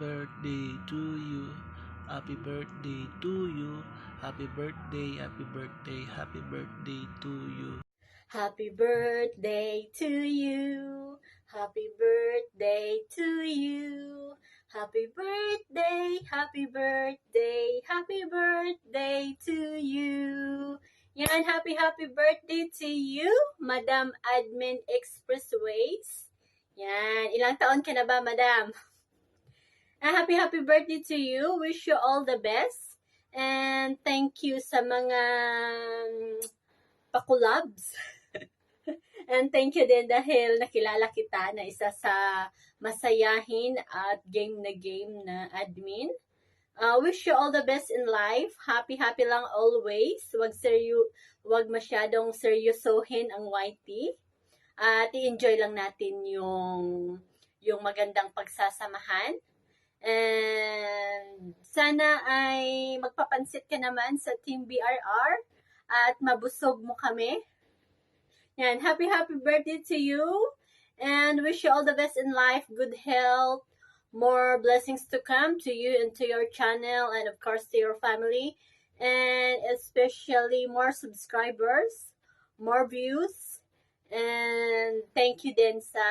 birthday to you. Happy birthday to you. Happy birthday, happy birthday, happy birthday to you. Happy birthday to you. Happy birthday to you. Happy birthday, happy birthday, happy birthday to you. Yan, happy birthday to you, Madam Admin Expressways. Yan, ilang taon ka na ba, Madam? Happy birthday to you. Wish you all the best. And thank you sa mga pakulabs. And thank you din dahil nakilala kita na isa sa masayahin at game na admin. Wish you all the best in life. Happy lang always. Wag masyadong seryosohin ang YT. At i-enjoy lang natin yung magandang pagsasamahan. And sana ay magpapansit ka naman sa Team BRR at mabusog mo kami. Yan, happy birthday to you and wish you all the best in life, good health, more blessings to come to you and to your channel and of course to your family, and especially more subscribers, more views, and thank you din sa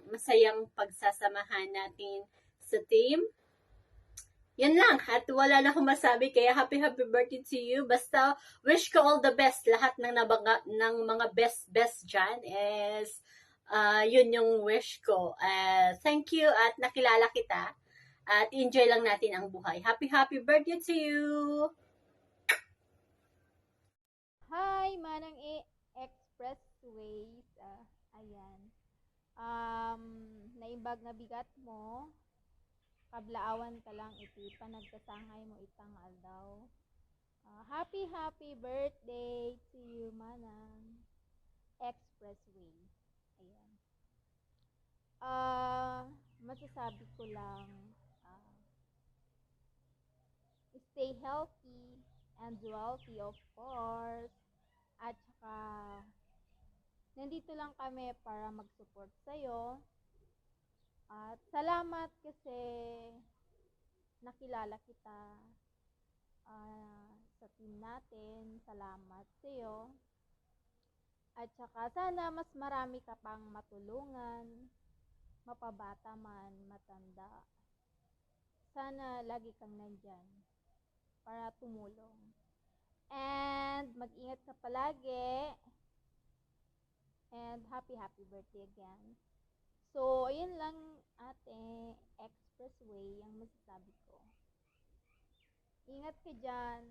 masayang pagsasamahan natin sa team. Yan lang. At wala na akong masabi. Kaya happy birthday to you. Basta wish ko all the best. Lahat ng mga best dyan is yun yung wish ko. Thank you at nakilala kita. At enjoy lang natin ang buhay. Happy birthday to you. Hi, Manang Expressways. Ayan. Naimbag na bigat mo. Kablaawan ka lang iti panagkasangay mo itang aldaw. Happy birthday to you, Manang Expressway. Ayan. Masasabi ko lang, stay healthy and wealthy, of course. At saka, nandito lang kami para mag-support sa'yo. At salamat kasi nakilala kita sa team natin. Salamat sa iyo. At saka sana mas marami ka pang matulungan, mapabata man, matanda. Sana lagi kang nandyan para tumulong. And mag-ingat ka palagi. And happy birthday again. So, ayun lang ate, Expressway, ang masasabi ko. Ingat ka dyan.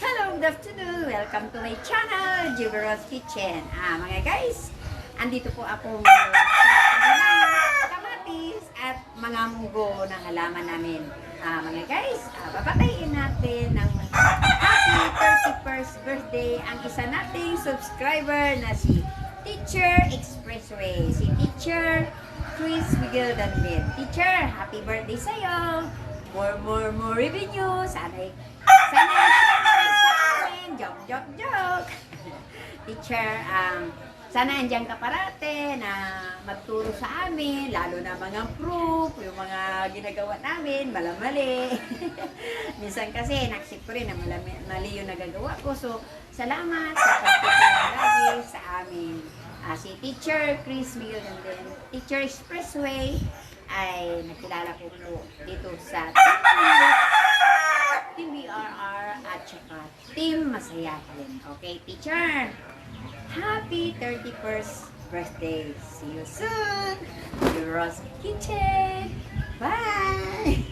Hello, good afternoon. Welcome to my channel, Juberos Kitchen. Mga guys, andito po ako sa kamatis at mga munggo ng halaman namin. Mga guys, papatayin natin ng happy 31st birthday ang isa nating subscriber na si Teacher Expressway, si Teacher Chris Miguel Danbit. Teacher, happy birthday sa'yo! More revenue! Sana sa amin! Joke! Teacher, sana andyan ka parate na magturo sa amin, lalo na mga proof, yung mga ginagawa namin, mali. Minsan kasi, naksip ko rin na mali yung nagagawa ko. So, salamat sa pagtuturo lagi sa amin. Si Teacher Chris Miguel and then Teacher Expressway ay nakilala ko po dito sa Team BRR at saka Team Masayahin. Okay, Teacher? Happy 31st birthday! See you soon! Juberos Kitchen! Bye!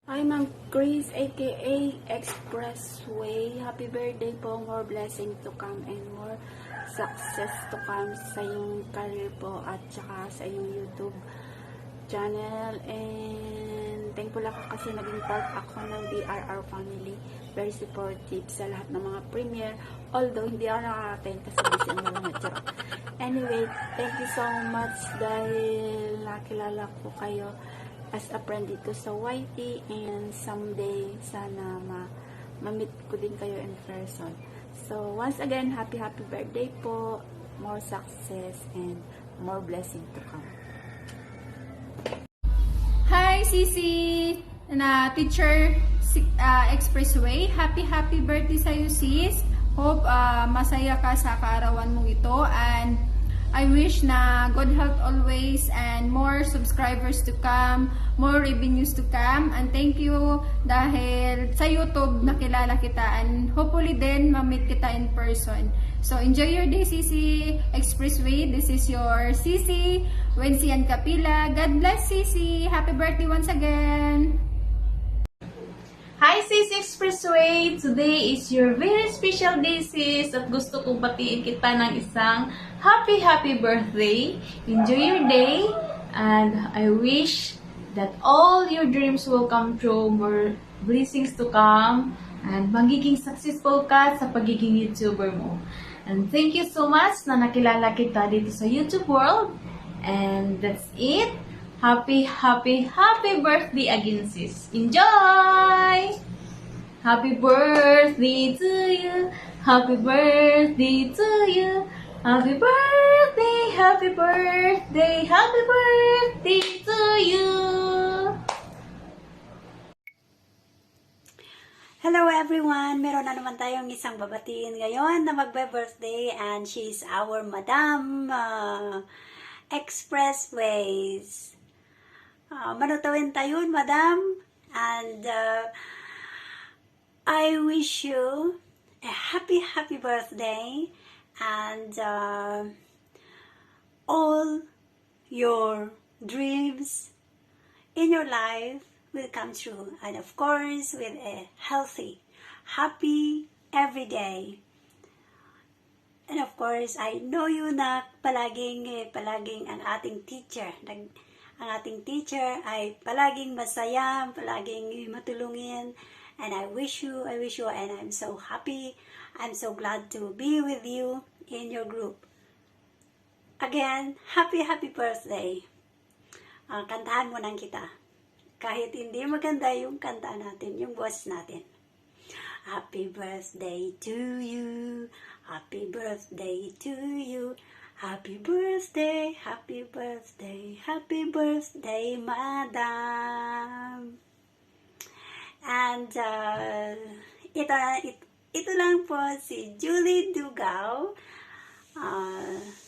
Hi, Ma'am Chris, aka Expressway. Happy birthday po. More blessing to come and more success to come sa iyong career po at saka sa iyong YouTube channel. And thankful ako kasi naging part ako ng BRR family. Very supportive sa lahat ng mga premiere. Although hindi ako nakaka-attend kasi busy ang mga charot. Anyway, thank you so much dahil nakilala ko kayo as a friend dito sa YT, and someday sana ma-meet ko din kayo in person. So, once again, happy birthday po. More success and more blessing to come. Hi, Sisi! Na Teacher Expressway. Happy birthday sa'yo, sis. Hope masaya ka sa kaarawan mong ito. And I wish na good health always and more subscribers to come, more revenues to come. And thank you dahil sa YouTube nakilala kita and hopefully din ma-meet kita in person. So enjoy your day, Sisi Expressway. This is your Sisi Wensian Kapila. God bless, Sisi. Happy birthday once again. Hi sis Expressway! Today is your very special day sis at gusto kong batiin kita ng isang happy birthday. Enjoy your day and I wish that all your dreams will come true, more blessings to come and magiging successful ka sa pagiging YouTuber mo. And thank you so much na nakilala kita dito sa YouTube world. And that's it. Happy birthday again, sis. Enjoy! Happy birthday to you. Happy birthday to you. Happy birthday, happy birthday to you. Hello everyone! Meron na naman tayong isang babatiin ngayon na magbe-birthday and she's our Madam Expressways. Manutawin tayo, Madam. And I wish you a happy birthday and all your dreams in your life will come true. And of course, with a healthy, happy every day. And of course, I know you na palaging ang ating teacher. Ang ating teacher ay palaging masaya, palaging matulungin. And I wish you, and I'm so happy. I'm so glad to be with you in your group. Again, happy birthday. Kantahan mo nang kita. Kahit hindi maganda yung kanta natin, yung voice natin. Happy birthday to you. Happy birthday to you. Happy birthday, Madam. And ito lang po si Julie Dugao.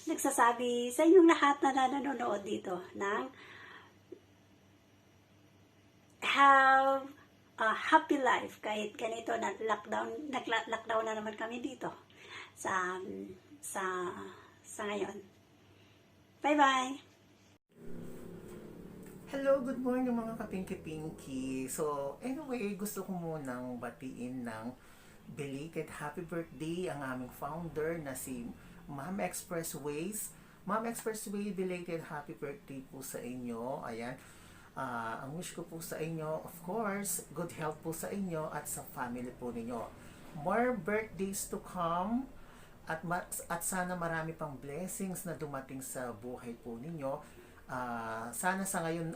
Nagsasabi sa inyong lahat na nanonood dito ng have a happy life kahit ganito na nag-lockdown na naman kami dito sa ngayon. Bye-bye! Hello, good morning mga kapinky-pinky. So, anyway, gusto ko munang batiin ng belated happy birthday ang aming founder na si Ma'am Expressways. Ma'am Expressway, belated happy birthday po sa inyo. Ayan. Ang wish ko po sa inyo, of course, good health po sa inyo at sa family po ninyo. More birthdays to come. At sana marami pang blessings na dumating sa buhay po ninyo. Sana ngayong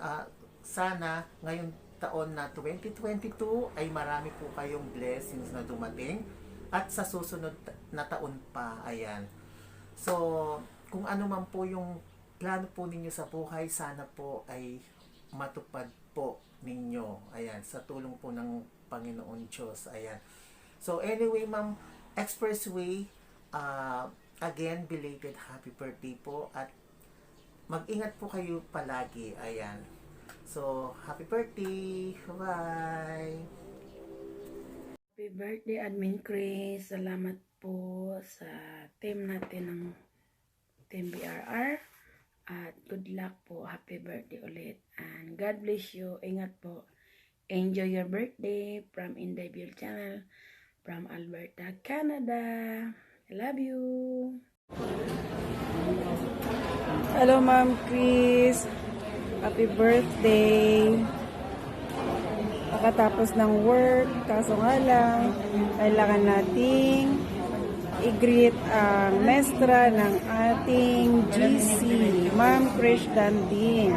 taon na 2022 ay marami po kayong blessings na dumating at sa susunod na taon pa. Ayan. So, kung ano man po yung plano po ninyo sa buhay, sana po ay matupad po ninyo. Ayan, sa tulong po ng Panginoon Diyos. Ayan. So, anyway, Ma'am Expressway, again, belated happy birthday po at mag-ingat po kayo palagi. Ayan. So, happy birthday! Bye! Happy birthday, Admin Chris. Salamat po sa team natin ng Team BRR. At good luck po. Happy birthday ulit. And God bless you. Ingat po. Enjoy your birthday from Inday Build Channel from Alberta, Canada. I love you. Hello, Ma'am Chris. Happy birthday. Nakatapos ng work, kaso nga lang, kailangan nating i-greet ang mestra ng ating GC, Ma'am Krish Dandin.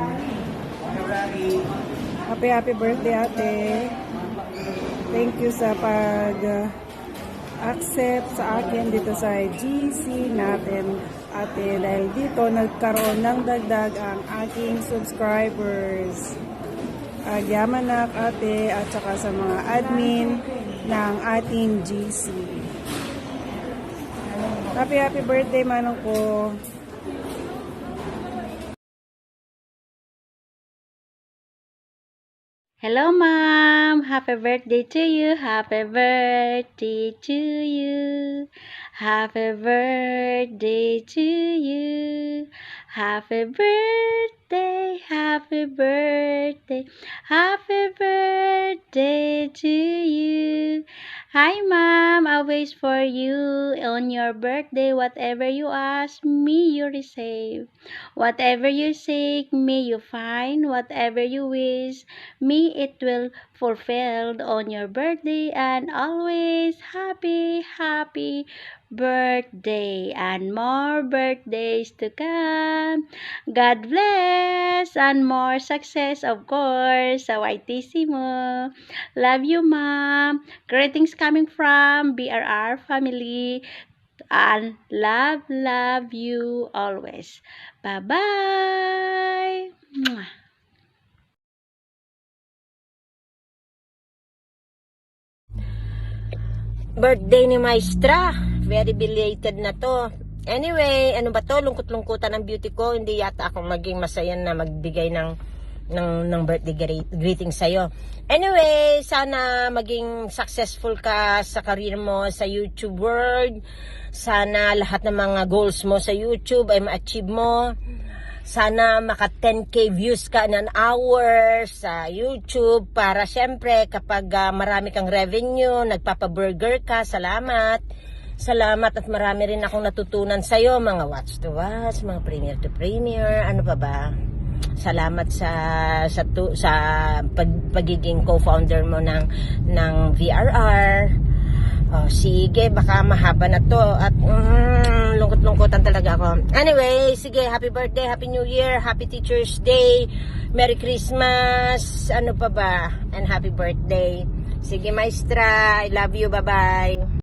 Happy birthday, ate. Thank you sa accept sa akin dito sa GC natin, ate, dahil dito nagkaroon ng dagdag ang aking subscribers. Yamanak, ate, at saka sa mga admin ng ating GC. Happy birthday, manong ko. Hello, Mom. Happy birthday to you. Happy birthday to you. Happy birthday to you. Happy birthday. Happy birthday. Happy birthday to you. Hi, Mom. I wish for you on your birthday. Whatever you ask me, you receive. Whatever you seek, may you find. Whatever you wish, me it will fulfilled on your birthday, and always happy birthday and more birthdays to come. God bless and more success, of course, sa YTC mo. Love you, Mom. Greetings coming from BRR family, and love you always. Bye-bye. Mwah. Birthday ni Maestra. Very belated na to. Anyway, ano ba to? Lungkot-lungkutan ang beauty ko. Hindi yata ako maging masaya na magbigay ng birthday greeting sa'yo. Anyway, sana maging successful ka sa career mo sa YouTube world. Sana lahat ng mga goals mo sa YouTube ay ma-achieve mo. Sana maka 10k views ka in an hour sa YouTube para syempre kapag marami kang revenue, nagpapa-burger ka. Salamat at marami rin akong natutunan sa'yo, mga watch to watch, mga premier to premier, ano pa ba. Salamat sa pagiging co-founder mo ng VRR. Oh, sige, baka mahaba na to at lungkot-lungkotan talaga ako. Anyway, sige, happy birthday, happy new year, happy teacher's day, merry Christmas, ano pa ba, and happy birthday. Sige, Maestra, I love you, bye-bye.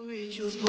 Rituals.